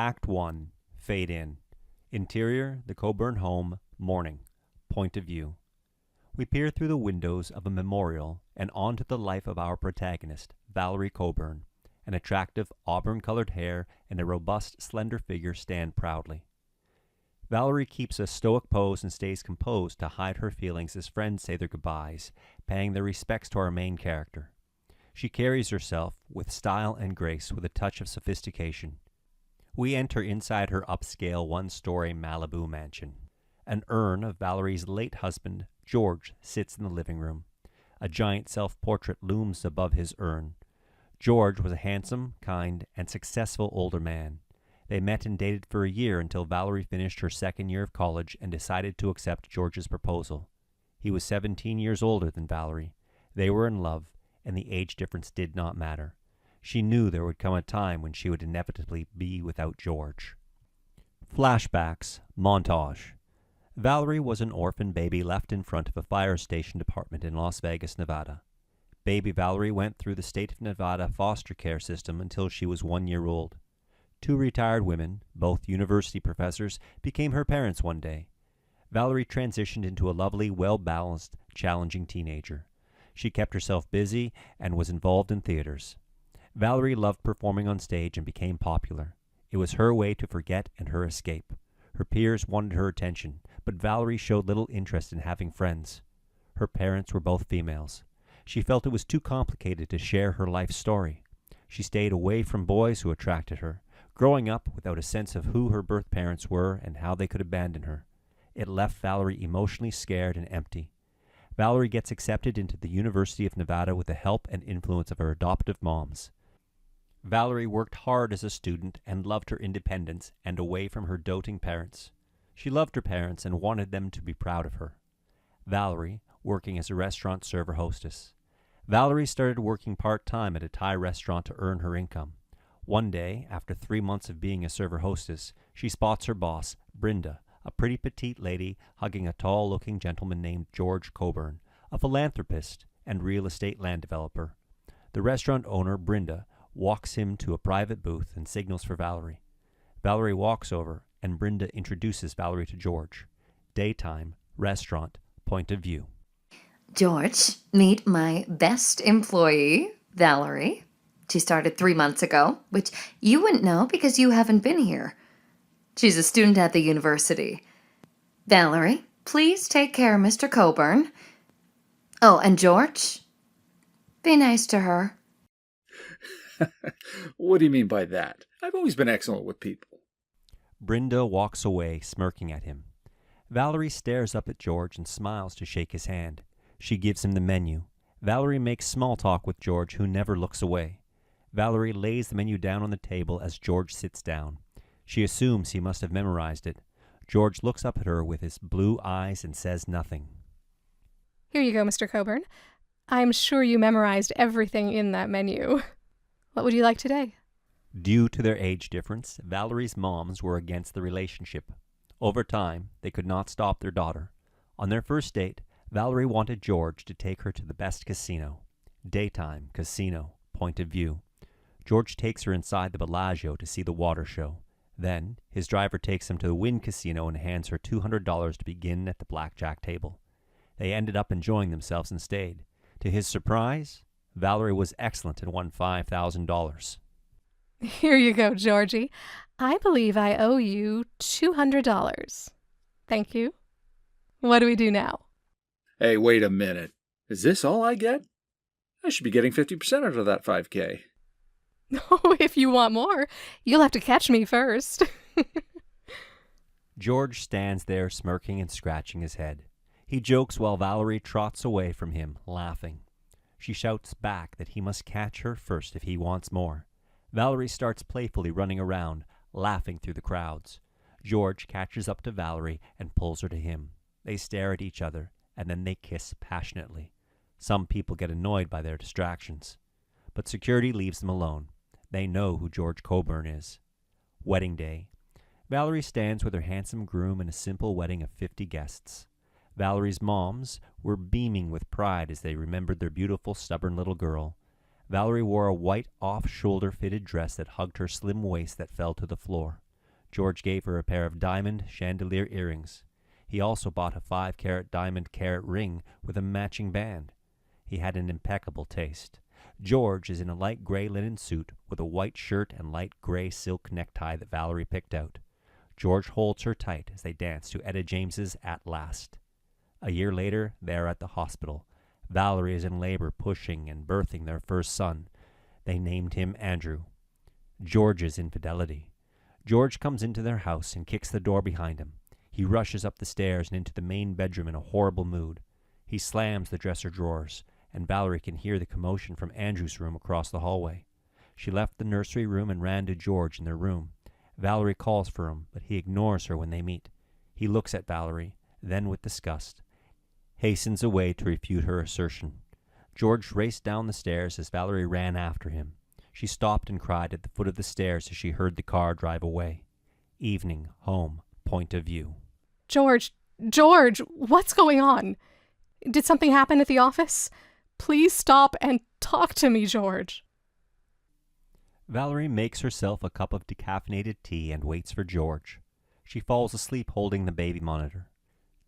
Act 1. Fade in. Interior, the Coburn home, morning. Point of view. We peer through the windows of a memorial and onto the life of our protagonist, Valerie Coburn. An attractive auburn-colored hair and a robust, slender figure stand proudly. Valerie keeps a stoic pose and stays composed to hide her feelings as friends say their goodbyes, paying their respects to our main character. She carries herself with style and grace with a touch of sophistication. We enter inside her upscale one-story Malibu mansion. An urn of Valerie's late husband, George, sits in the living room. A giant self-portrait looms above his urn. George was a handsome, kind, and successful older man. They met and dated for a year until Valerie finished her second year of college and decided to accept George's proposal. He was 17 years older than Valerie. They were in love, and the age difference did not matter. She knew there would come a time when she would inevitably be without George. Flashbacks. Montage. Valerie was an orphan baby left in front of a fire station department in Las Vegas, Nevada. Baby Valerie went through the state of Nevada foster care system until she was 1 year old. 2 retired women, both university professors, became her parents one day. Valerie transitioned into a lovely, well-balanced, challenging teenager. She kept herself busy and was involved in theaters. Valerie loved performing on stage and became popular. It was her way to forget and her escape. Her peers wanted her attention, but Valerie showed little interest in having friends. Her parents were both females. She felt it was too complicated to share her life story. She stayed away from boys who attracted her, growing up without a sense of who her birth parents were and how they could abandon her. It left Valerie emotionally scared and empty. Valerie gets accepted into the University of Nevada with the help and influence of her adoptive moms. Valerie worked hard as a student and loved her independence and away from her doting parents. She loved her parents and wanted them to be proud of her. Valerie, working as a restaurant server hostess. Valerie started working part-time at a Thai restaurant to earn her income. One day, after 3 months of being a server hostess, she spots her boss, Brenda, a pretty petite lady hugging a tall-looking gentleman named George Coburn, a philanthropist and real estate land developer. The restaurant owner, Brenda, walks him to a private booth and signals for Valerie. Valerie walks over, and Brenda introduces Valerie to George. Daytime, restaurant, point of view. George, meet my best employee, Valerie. She started 3 months ago, which you wouldn't know because you haven't been here. She's a student at the university. Valerie, please take care of Mr. Coburn. Oh, and George, be nice to her. What do you mean by that? I've always been excellent with people. Brenda walks away, smirking at him. Valerie stares up at George and smiles to shake his hand. She gives him the menu. Valerie makes small talk with George, who never looks away. Valerie lays the menu down on the table as George sits down. She assumes he must have memorized it. George looks up at her with his blue eyes and says nothing. Here you go, Mr. Coburn. I'm sure you memorized everything in that menu. What would you like today? Due to their age difference, Valerie's moms were against the relationship. Over time, they could not stop their daughter. On their first date, Valerie wanted George to take her to the best casino. Daytime, casino, point of view. George takes her inside the Bellagio to see the water show. Then, his driver takes him to the Wynn Casino and hands her $200 to begin at the blackjack table. They ended up enjoying themselves and stayed. To his surprise, Valerie was excellent and won $5,000. Here you go, Georgie. I believe I owe you $200. Thank you. What do we do now? Hey, wait a minute. Is this all I get? I should be getting 50% out of that 5K. Oh, if you want more, you'll have to catch me first. George stands there smirking and scratching his head. He jokes while Valerie trots away from him, laughing. She shouts back that he must catch her first if he wants more. Valerie starts playfully running around, laughing through the crowds. George catches up to Valerie and pulls her to him. They stare at each other, and then they kiss passionately. Some people get annoyed by their distractions. But security leaves them alone. They know who George Coburn is. Wedding day. Valerie stands with her handsome groom in a simple wedding of 50 guests. Valerie's moms were beaming with pride as they remembered their beautiful, stubborn little girl. Valerie wore a white off-shoulder fitted dress that hugged her slim waist that fell to the floor. George gave her a pair of diamond chandelier earrings. He also bought a 5-carat diamond carat ring with a matching band. He had an impeccable taste. George is in a light gray linen suit with a white shirt and light gray silk necktie that Valerie picked out. George holds her tight as they dance to Etta James's At Last. A year later, they are at the hospital. Valerie is in labor, pushing and birthing their first son. They named him Andrew. George's infidelity. George comes into their house and kicks the door behind him. He rushes up the stairs and into the main bedroom in a horrible mood. He slams the dresser drawers, and Valerie can hear the commotion from Andrew's room across the hallway. She left the nursery room and ran to George in their room. Valerie calls for him, but he ignores her when they meet. He looks at Valerie, then with disgust, hastens away to refute her assertion. George raced down the stairs as Valerie ran after him. She stopped and cried at the foot of the stairs as she heard the car drive away. Evening, home, point of view. George, what's going on? Did something happen at the office? Please stop and talk to me, George. Valerie makes herself a cup of decaffeinated tea and waits for George. She falls asleep holding the baby monitor.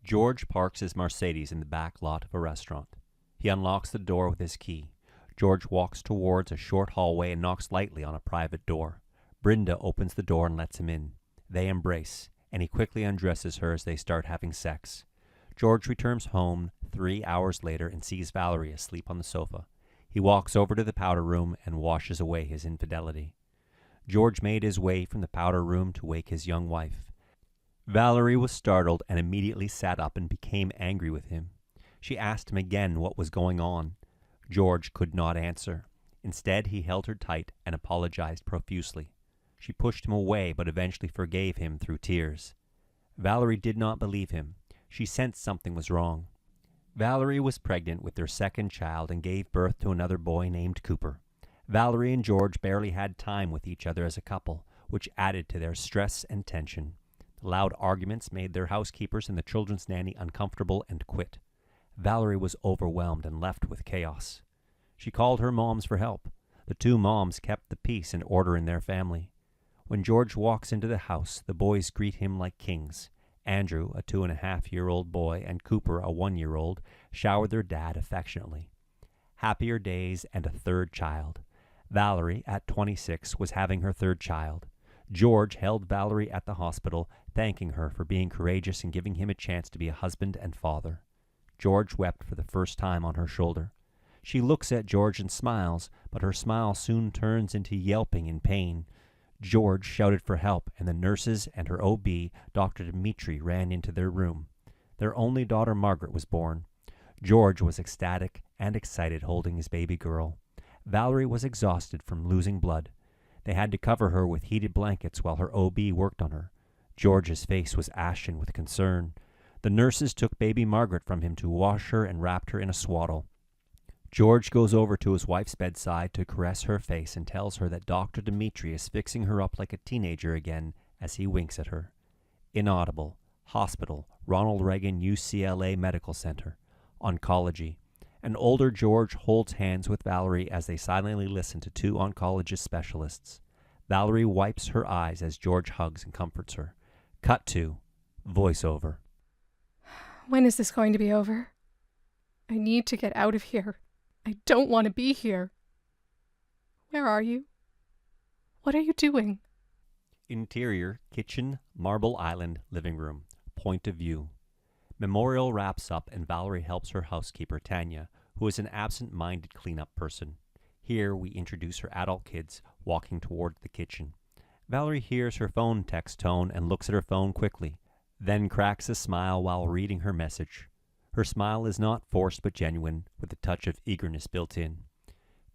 George parks his Mercedes in the back lot of a restaurant. He unlocks the door with his key. George walks towards a short hallway and knocks lightly on a private door. Brenda opens the door and lets him in. They embrace, and he quickly undresses her as they start having sex. George returns home 3 hours later and sees Valerie asleep on the sofa. He walks over to the powder room and washes away his infidelity. George made his way from the powder room to wake his young wife. Valerie was startled and immediately sat up and became angry with him. She asked him again what was going on. George could not answer. Instead, he held her tight and apologized profusely. She pushed him away but eventually forgave him through tears. Valerie did not believe him. She sensed something was wrong. Valerie was pregnant with their second child and gave birth to another boy named Cooper. Valerie and George barely had time with each other as a couple, which added to their stress and tension. The loud arguments made their housekeepers and the children's nanny uncomfortable and quit. Valerie was overwhelmed and left with chaos. She called her moms for help. The two moms kept the peace and order in their family. When George walks into the house, the boys greet him like kings. Andrew, a 2.5-year-old boy, and Cooper, a 1-year-old, showered their dad affectionately. Happier days and a third child. Valerie, at 26, was having her third child. George held Valerie at the hospital, thanking her for being courageous and giving him a chance to be a husband and father. George wept for the first time on her shoulder. She looks at George and smiles, but her smile soon turns into yelping in pain. George shouted for help, and the nurses and her OB, Dr. Dimitri, ran into their room. Their only daughter, Margaret, was born. George was ecstatic and excited holding his baby girl. Valerie was exhausted from losing blood. They had to cover her with heated blankets while her OB worked on her. George's face was ashen with concern. The nurses took baby Margaret from him to wash her and wrapped her in a swaddle. George goes over to his wife's bedside to caress her face and tells her that Dr. Dimitri is fixing her up like a teenager again as he winks at her. Inaudible. Hospital. Ronald Reagan UCLA Medical Center. Oncology. An older George holds hands with Valerie as they silently listen to two oncologist specialists. Valerie wipes her eyes as George hugs and comforts her. Cut to voiceover. When is this going to be over? I need to get out of here. I don't want to be here. Where are you? What are you doing? Interior, kitchen, Marble Island, living room. Point of view. Memorial wraps up and Valerie helps her housekeeper, Tanya, who is an absent-minded cleanup person. Here we introduce her adult kids walking toward the kitchen. Valerie hears her phone text tone and looks at her phone quickly, then cracks a smile while reading her message. Her smile is not forced but genuine, with a touch of eagerness built in.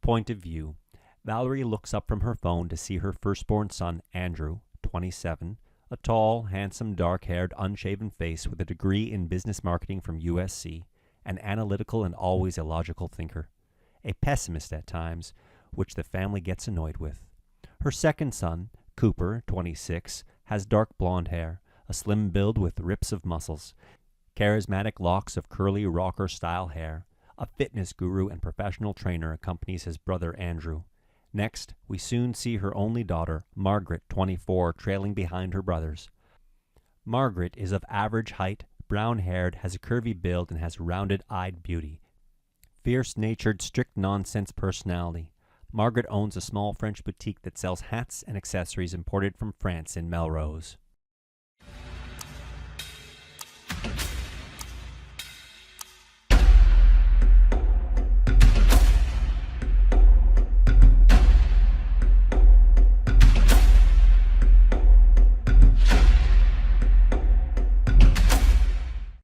Point of view. Valerie looks up from her phone to see her firstborn son, Andrew, 27, a tall, handsome, dark-haired, unshaven face with a degree in business marketing from USC, an analytical and always illogical thinker. A pessimist at times, which the family gets annoyed with. Her second son, Cooper, 26, has dark blonde hair, a slim build with rips of muscles, charismatic locks of curly rocker-style hair. A fitness guru and professional trainer accompanies his brother Andrew. Next, we soon see her only daughter, Margaret, 24, trailing behind her brothers. Margaret is of average height, brown-haired, has a curvy build, and has rounded-eyed beauty. Fierce-natured, strict-nonsense personality. Margaret owns a small French boutique that sells hats and accessories imported from France in Melrose.